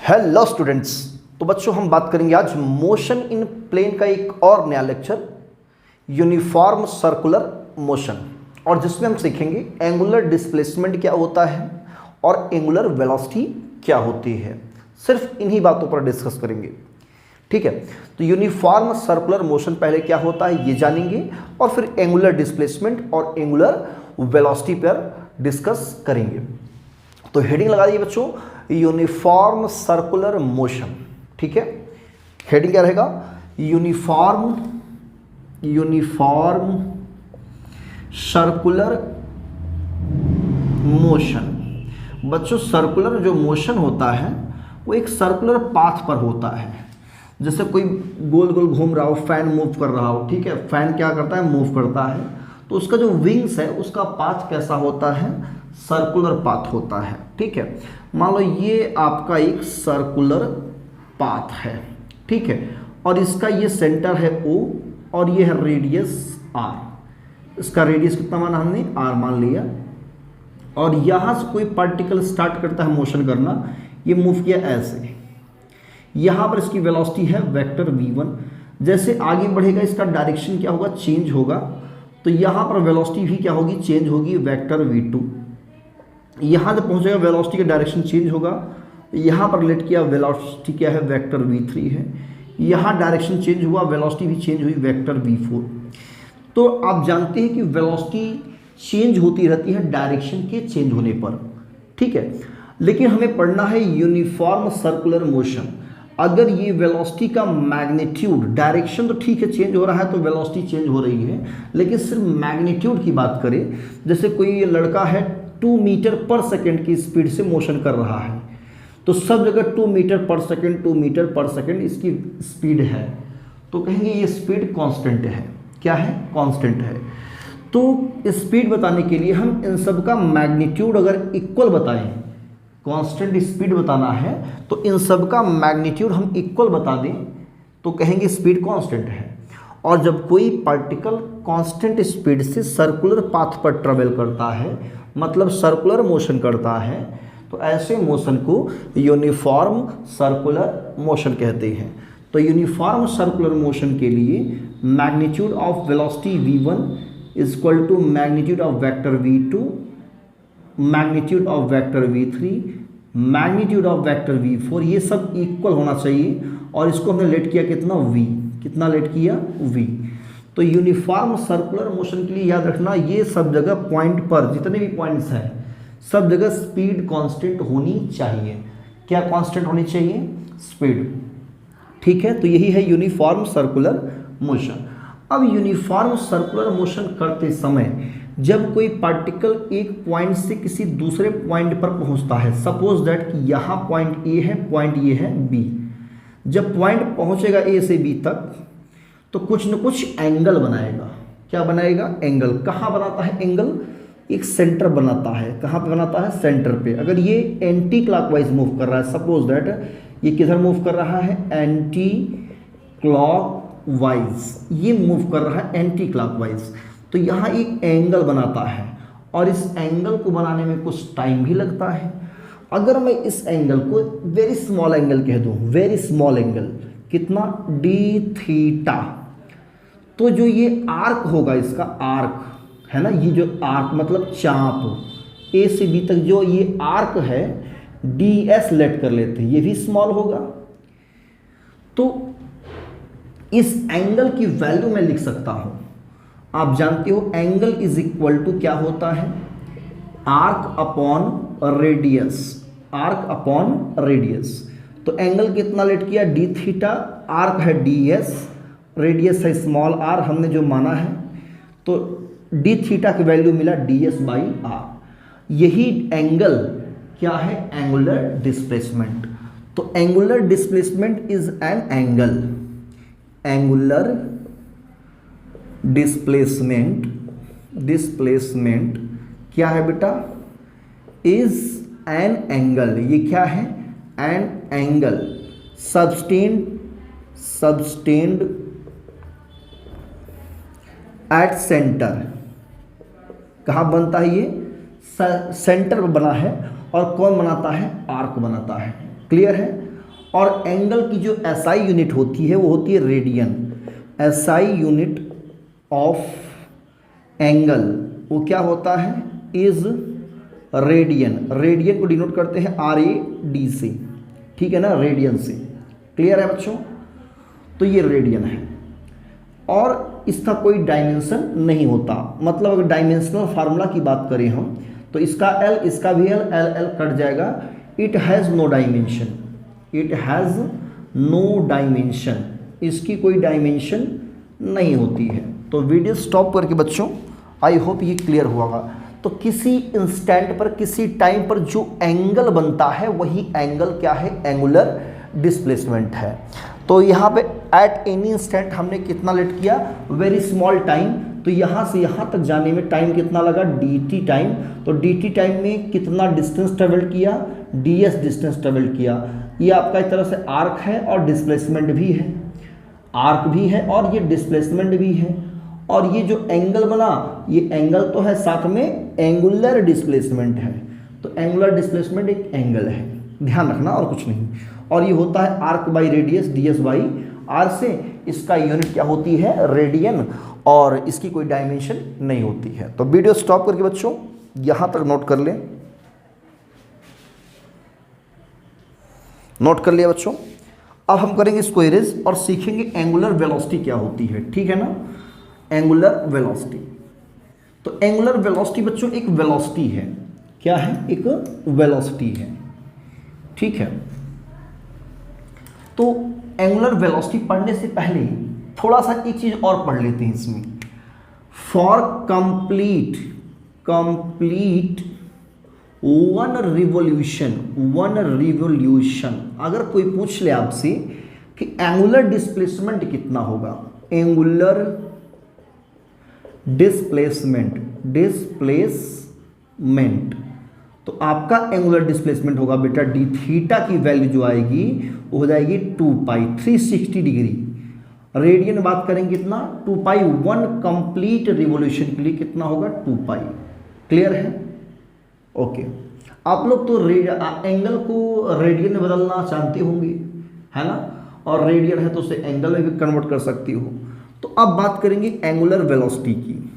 Hello students. तो बच्चों हम बात करेंगे आज मोशन इन प्लेन का एक और नया लेक्चर यूनिफॉर्म सर्कुलर मोशन, और जिसमें हम सीखेंगे एंगुलर डिस्प्लेसमेंट क्या होता है और एंगुलर वेलोसिटी क्या होती है। सिर्फ इन्हीं बातों पर डिस्कस करेंगे, ठीक है। तो यूनिफॉर्म सर्कुलर मोशन पहले क्या होता है ये जानेंगे, और फिर एंगुलर डिस्प्लेसमेंट और एंगुलर वेलोसिटी पर डिस्कस करेंगे। तो हेडिंग लगा दीजिए बच्चों, यूनिफॉर्म सर्कुलर मोशन, ठीक है। हेडिंग क्या रहेगा? Uniform circular motion. बच्चों सर्कुलर जो मोशन होता है वो एक सर्कुलर पाथ पर होता है। जैसे कोई गोल गोल घूम रहा हो, फैन मूव कर रहा हो, ठीक है। फैन क्या करता है? मूव करता है। तो उसका जो विंग्स है उसका पाथ कैसा होता है? सर्कुलर पाथ होता है, ठीक है। मान लो ये आपका एक सर्कुलर पाथ है, ठीक है, और इसका ये सेंटर है O और ये है रेडियस R। इसका रेडियस कितना माना हमने? R मान लिया। और यहाँ से कोई पार्टिकल स्टार्ट करता है मोशन करना, ये मूव किया ऐसे। यहाँ पर इसकी वेलोसिटी है वेक्टर v1। जैसे आगे बढ़ेगा इसका डायरेक्शन क्या होगा? चेंज होगा। तो यहाँ पर वेलोसिटी भी क्या होगी? चेंज होगी, वेक्टर v2। यहाँ जब पहुँचेगा वेलोसिटी का डायरेक्शन चेंज होगा। यहाँ पर लेट किया, वेलोसिटी क्या है? वेक्टर v3 है। यहाँ डायरेक्शन चेंज हुआ, वेलोसिटी भी चेंज हुई, वेक्टर v4। तो आप जानते हैं कि वेलोसिटी चेंज होती रहती है डायरेक्शन के चेंज होने पर, ठीक है। लेकिन हमें पढ़ना है यूनिफॉर्म सर्कुलर मोशन। अगर ये वेलोसिटी का मैग्नीट्यूड, डायरेक्शन तो ठीक है चेंज हो रहा है तो वेलोसिटी चेंज हो रही है, लेकिन सिर्फ मैग्नीट्यूड की बात करें, जैसे कोई लड़का है 2 मीटर पर सेकेंड की स्पीड से मोशन कर रहा है, तो सब जगह 2 मीटर पर सेकेंड 2 मीटर पर सेकेंड इसकी स्पीड है, तो कहेंगे ये स्पीड कांस्टेंट है। क्या है? कांस्टेंट है। तो स्पीड बताने के लिए हम इन सब का मैग्नीट्यूड अगर इक्वल बताएं, कांस्टेंट स्पीड बताना है तो इन सब का मैग्नीट्यूड हम इक्वल बता दें तो कहेंगे स्पीड कांस्टेंट है। और जब कोई पार्टिकल कांस्टेंट स्पीड से सर्कुलर पाथ पर ट्रेवल करता है, मतलब सर्कुलर मोशन करता है, तो ऐसे मोशन को यूनिफॉर्म सर्कुलर मोशन कहते हैं। तो यूनिफॉर्म सर्कुलर मोशन के लिए magnitude of velocity v1 is equal to magnitude of vector v2, magnitude of vector v3, magnitude of vector v4, ये सब इक्वल होना चाहिए। और इसको हमने लेट किया कितना? v। कितना लेट किया? v। तो यूनिफॉर्म सर्कुलर मोशन के लिए याद रखना, ये सब जगह पॉइंट पर जितने भी पॉइंट्स हैं सब जगह स्पीड कांस्टेंट होनी चाहिए। क्या कांस्टेंट होनी चाहिए? स्पीड, ठीक है। तो यही है यूनिफॉर्म सर्कुलर मोशन। अब यूनिफॉर्म सर्कुलर मोशन करते समय जब कोई पार्टिकल एक पॉइंट से किसी दूसरे पॉइंट पर पहुंचता है, सपोज दैट कि यहाँ पॉइंट ए है, पॉइंट ये है बी। जब पॉइंट पहुंचेगा ए से बी तक तो कुछ न कुछ एंगल बनाएगा। क्या बनाएगा? एंगल। कहाँ बनाता है एंगल? एक सेंटर बनाता है। कहाँ पे बनाता है? सेंटर पे। अगर ये एंटी क्लॉकवाइज मूव कर रहा है, सपोज दैट ये किधर मूव कर रहा है? एंटी क्लॉकवाइज, ये मूव कर रहा है एंटी क्लॉकवाइज, तो यहाँ एक एंगल बनाता है और इस एंगल को बनाने में कुछ टाइम भी लगता है। अगर मैं इस एंगल को वेरी स्मॉल एंगल कह दूँ, वेरी स्मॉल एंगल, कितना? डी थीटा, तो जो ये आर्क होगा, इसका आर्क है ना, ये जो आर्क मतलब चाप ए से बी तक जो ये आर्क है, डी एस लेट कर लेते हैं, ये भी स्मॉल होगा। तो इस एंगल की वैल्यू मैं लिख सकता हूं। आप जानते हो एंगल इज इक्वल टू क्या होता है? Arc upon radius. Arc upon radius. तो एंगल कितना लेट किया? डी थीटा, आर्क है डी एस, रेडियस है स्मॉल आर हमने जो माना है, तो डी थीटा की वैल्यू मिला डी एस बाई आर। यही एंगल क्या है? Angular displacement. तो angular displacement is an angle. Angular displacement क्या है बेटा? Is an angle. ये क्या है? An angle subtend at centre. कहाँ बनता है? ये सेंटर पर बना है। और कौन बनाता है? आर्क बनाता है। क्लियर है? और एंगल की जो एसआई यूनिट होती है वो होती है radian. SI unit of angle वो क्या होता है, इज रेडियन। रेडियन को डिनोट करते हैं RAD से, ठीक है ना, रेडियन से। क्लियर है बच्चों? तो ये रेडियन है और इसका कोई डायमेंशन नहीं होता। मतलब अगर डायमेंशनल फार्मूला की बात करें हम तो इसका L, इसका भी L, L कट जाएगा। It has no dimension, it has no dimension, इसकी कोई डायमेंशन नहीं होती है। तो वीडियो स्टॉप करके बच्चों आई होप ये क्लियर होगा। तो किसी इंस्टेंट पर, किसी टाइम पर जो एंगल बनता है वही एंगल क्या है, एंगुलर डिस्प्लेसमेंट है। तो यहाँ पे एट एनी इंस्टेंट हमने कितना लेट किया, वेरी स्मॉल टाइम। तो यहाँ से यहाँ तक जाने में टाइम कितना लगा, dt टाइम। तो dt टाइम में कितना डिस्टेंस ट्रेवल किया, ds डिस्टेंस ट्रेवल किया। ये आपका एक तरह से आर्क है और डिस्प्लेसमेंट भी है, आर्क भी है और ये डिस्प्लेसमेंट भी है। और ये जो एंगल बना, ये एंगल तो है, साथ में एंगुलर डिस्प्लेसमेंट है। तो एंगुलर डिस्प्लेसमेंट एक एंगल है, ध्यान रखना, और कुछ नहीं। और ये होता है arc by radius, ds by r से। इसका यूनिट क्या होती है, रेडियन, और इसकी कोई डायमेंशन नहीं होती है। तो वीडियो स्टॉप करके बच्चों यहाँ तक नोट कर लें, नोट कर लिया बच्चों। अब हम करेंगे इसको इरेज और सीखेंगे एंगुलर वेलोसिटी क्या होती है, ठीक है ना, एंगुलर वेलोसिटी। तो एंगुलर वेलोसिटी बच्चों एक वेलोसिटी है, क्या है, एक वेलोसिटी है, ठीक है। तो एंगुलर वेलोसिटी पढ़ने से पहले थोड़ा सा एक चीज और पढ़ लेते हैं इसमें। फॉर कंप्लीट वन रिवोल्यूशन, अगर कोई पूछ ले आपसे कि एंगुलर डिस्प्लेसमेंट कितना होगा, एंगुलर डिस्प्लेसमेंट, तो आपका एंगुलर डिस्प्लेसमेंट होगा बेटा डी थीटा की वैल्यू जो आएगी वो हो जाएगी 2 पाई 360 डिग्री। रेडियन बात करेंगे कितना, 2 पाई। वन कंप्लीट रिवोल्यूशन के लिए कितना होगा, 2 पाई। क्लियर है? ओके। आप लोग तो एंगल को रेडियन में बदलना जानते होंगे, है ना, और रेडियन है तो उसे एंगल में भी कन्वर्ट कर सकती हो। तो अब बात करेंगे एंगुलर वेलोसिटी की।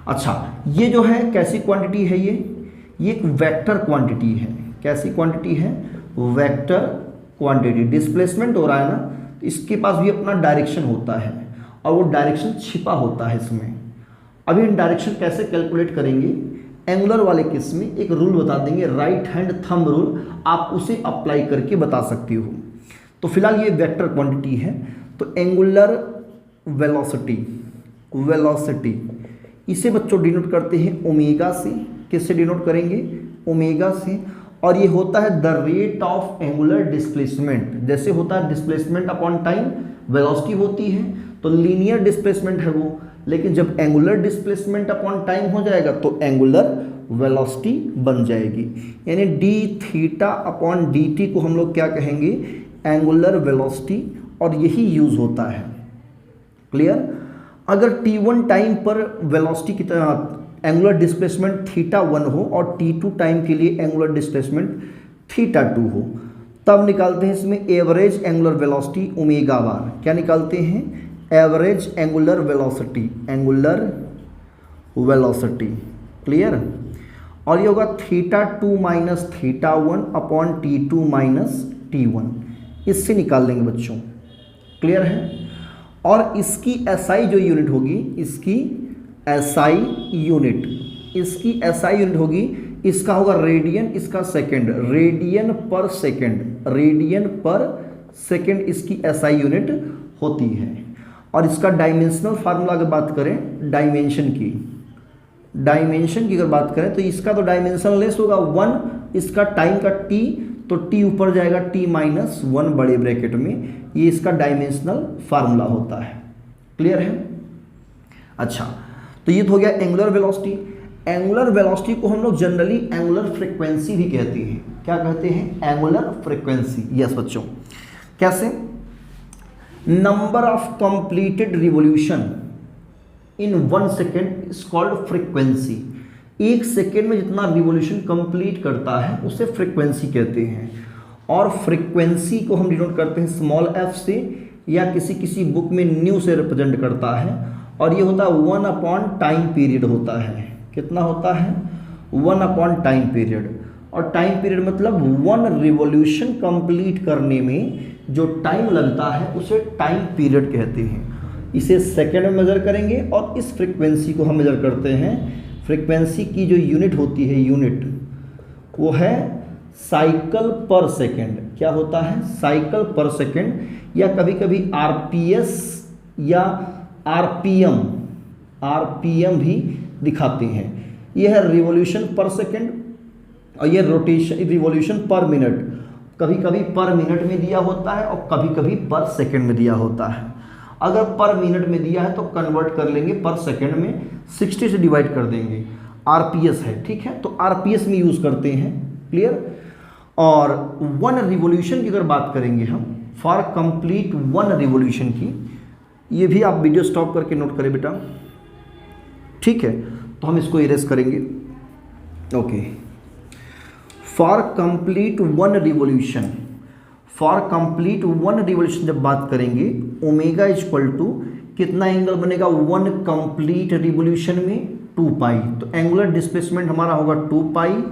अच्छा, ये जो है कैसी क्वांटिटी है, ये एक वेक्टर क्वांटिटी है। कैसी क्वांटिटी है, वेक्टर क्वांटिटी। डिस्प्लेसमेंट हो रहा है ना, तो इसके पास भी अपना डायरेक्शन होता है और वो डायरेक्शन छिपा होता है इसमें। अभी इन डायरेक्शन कैसे कैलकुलेट करेंगे, एंगुलर वाले केस में एक रूल बता देंगे, राइट हैंड थंब रूल, आप उसे अप्लाई करके बता सकती हो। तो फिलहाल ये वेक्टर क्वांटिटी है। तो एंगुलर वेलोसिटी इसे बच्चों डिनोट करते हैं ओमेगा से। किससे डिनोट करेंगे, ओमेगा से। और ये होता है the rate of angular displacement. जैसे होता है डिस्प्लेसमेंट अपॉन टाइम, वेलोसिटी होती है, तो लीनियर डिस्प्लेसमेंट है वो। लेकिन जब एंगुलर डिस्प्लेसमेंट अपॉन टाइम हो जाएगा तो एंगुलर वेलोसिटी बन जाएगी। यानी D theta upon D T को हम लोग क्या कहेंगे, एंगुलर वेलोसिटी, और यही यूज होता है। क्लियर? अगर t1 टाइम पर वेलोसिटी की तरह एंगुलर डिस्प्लेसमेंट θ1 हो और t2 टाइम के लिए एंगुलर डिस्प्लेसमेंट θ2 हो, तब निकालते हैं इसमें एवरेज एंगुलर वेलोसिटी ओमेगा बार। क्या निकालते हैं, एवरेज एंगुलर वेलोसिटी। क्लियर? और ये होगा θ2 minus θ1 upon t2 minus t1। इससे निकाल लेंगे बच्चों। क्लियर है? और इसकी SI जो यूनिट होगी, इसकी SI यूनिट होगी, इसका होगा रेडियन, इसका सेकंड, रेडियन पर सेकंड इसकी SI यूनिट होती है। और इसका डायमेंशनल फार्मूला अगर बात करें, डायमेंशन की अगर बात करें तो इसका तो डायमेंशन लेस होगा 1, इसका टाइम का t, तो t ऊपर जाएगा t माइनस 1 बड़े ब्रैकेट में। ये इसका डायमेंशनल फार्मूला होता है। क्लियर है? अच्छा, तो ये तो हो गया एंगुलर वेलोसिटी। एंगुलर वेलोसिटी को हम लोग जनरली एंगुलर फ्रीक्वेंसी भी कहते हैं। क्या कहते हैं, एंगुलर फ्रीक्वेंसी। यस बच्चों, कैसे, number of completed revolution in 1 second is called frequency. 1 second में जितना रिवोल्यूशन कंप्लीट करता है उसे फ्रीक्वेंसी कहते हैं। और फ्रीक्वेंसी को हम डिनोट करते हैं स्मॉल f से, या किसी किसी बुक में न्यू से रिप्रेजेंट करता है, और ये होता है 1/टाइम पीरियड होता है। कितना होता है? 1/टाइम पीरियड। और टाइम पीरियड मतलब 1 रिवॉल्यूशन कंप्लीट करने में जो टाइम लगता है उसे टाइम पीरियड कहते हैं। इसे सेकेंड में मेजर करेंगे, और इस फ्रीक्वेंसी को हम मेजर करते हैं। फ्रीक्वेंसी की जो यूनिट होती है, यूनिट वो है साइकिल पर सेकेंड। क्या होता है? साइकिल पर सेकेंड, या कभी कभी आरपीएस या आरपीएम भी दिखाते हैं। यह है रिवॉल्यूशन पर सेकेंड, और यह रोटेशन रिवॉल्यूशन पर मिनट। कभी कभी पर मिनट में दिया होता है और कभी कभी पर सेकेंड में दिया होता है। अगर पर मिनट में दिया है तो कन्वर्ट कर लेंगे पर सेकेंड में, 60 से डिवाइड कर देंगे। आरपीएस है, ठीक है, तो आरपीएस में यूज़ करते हैं। क्लियर? और 1 रिवॉल्यूशन की अगर बात करेंगे हम, फॉर कंप्लीट 1 रिवॉल्यूशन की, ये भी आप वीडियो स्टॉप करके नोट करें बेटा, ठीक है। तो हम इसको इरेज करेंगे। Okay, for complete 1 revolution, for complete 1 revolution जब बात करेंगे, ओमेगा इक्वल टू कितना एंगल बनेगा 1 कंप्लीट रिवॉल्यूशन में? 2 पाई। तो एंगुलर डिस्प्लेसमेंट हमारा होगा 2 पाई,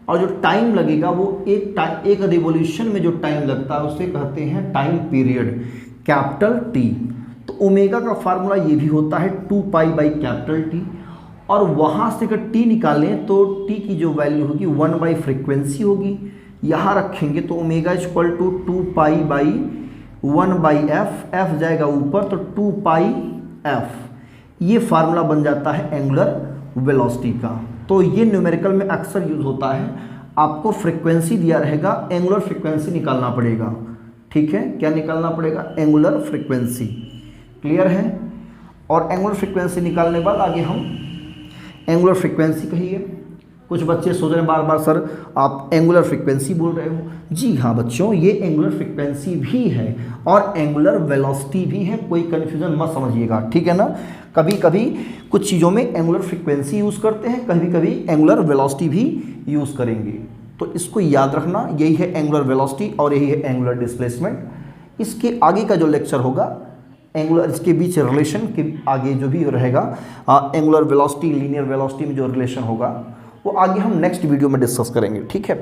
और जो टाइम लगेगा वो एक रिवॉल्यूशन में जो टाइम लगता है उसे कहते हैं टाइम पीरियड, कैपिटल टी। तो ओमेगा का फार्मूला ये भी होता है 2 पाई बाई कैपिटल टी, और वहाँ से अगर टी निकालें तो टी की जो वैल्यू होगी 1 बाई फ्रिक्वेंसी होगी। यहाँ रखेंगे तो omega equal to 2 pi by 1 by F जाएगा ऊपर, तो 2 पाई एफ, ये फार्मूला बन जाता है एंगुलर वेलोसिटी का। तो ये न्यूमेरिकल में अक्सर यूज होता है। आपको फ्रिक्वेंसी दिया रहेगा, एंगुलर फ्रिक्वेंसी निकालना पड़ेगा, ठीक है। क्या निकालना पड़ेगा? Angular frequency. क्लियर है? और एंगुलर फ्रिक्वेंसी निकालने के बाद आगे हम एंगुलर फ्रिक्वेंसी कहिए। कुछ बच्चे सोच रहे हैं बार बार, सर आप एंगुलर फ्रिक्वेंसी बोल रहे हो। जी हाँ बच्चों, ये एंगुलर फ्रिक्वेंसी भी है और एंगुलर वेलोसिटी भी है, कोई कन्फ्यूजन मत समझिएगा, ठीक है ना। कभी कभी कुछ चीज़ों में एंगुलर फ्रिक्वेंसी यूज़ करते हैं, कभी कभी एंगुलर वेलोसिटी भी यूज़ करेंगे। तो इसको याद रखना, यही है एंगुलर वेलोसिटी और यही है एंगुलर डिस्प्लेसमेंट। इसके आगे का जो लेक्चर होगा एंगुलर, इसके बीच रिलेशन के आगे जो भी रहेगा एंगुलर वेलोसिटी लीनियर वेलोसिटी में जो रिलेशन होगा वो आगे हम नेक्स्ट वीडियो में डिस्कस करेंगे, ठीक है।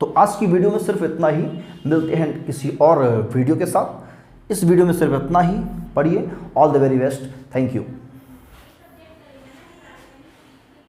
तो आज की वीडियो में सिर्फ इतना ही, मिलते हैं किसी और वीडियो के साथ। इस वीडियो में सिर्फ इतना ही। पढ़िए। All the very best. Thank you.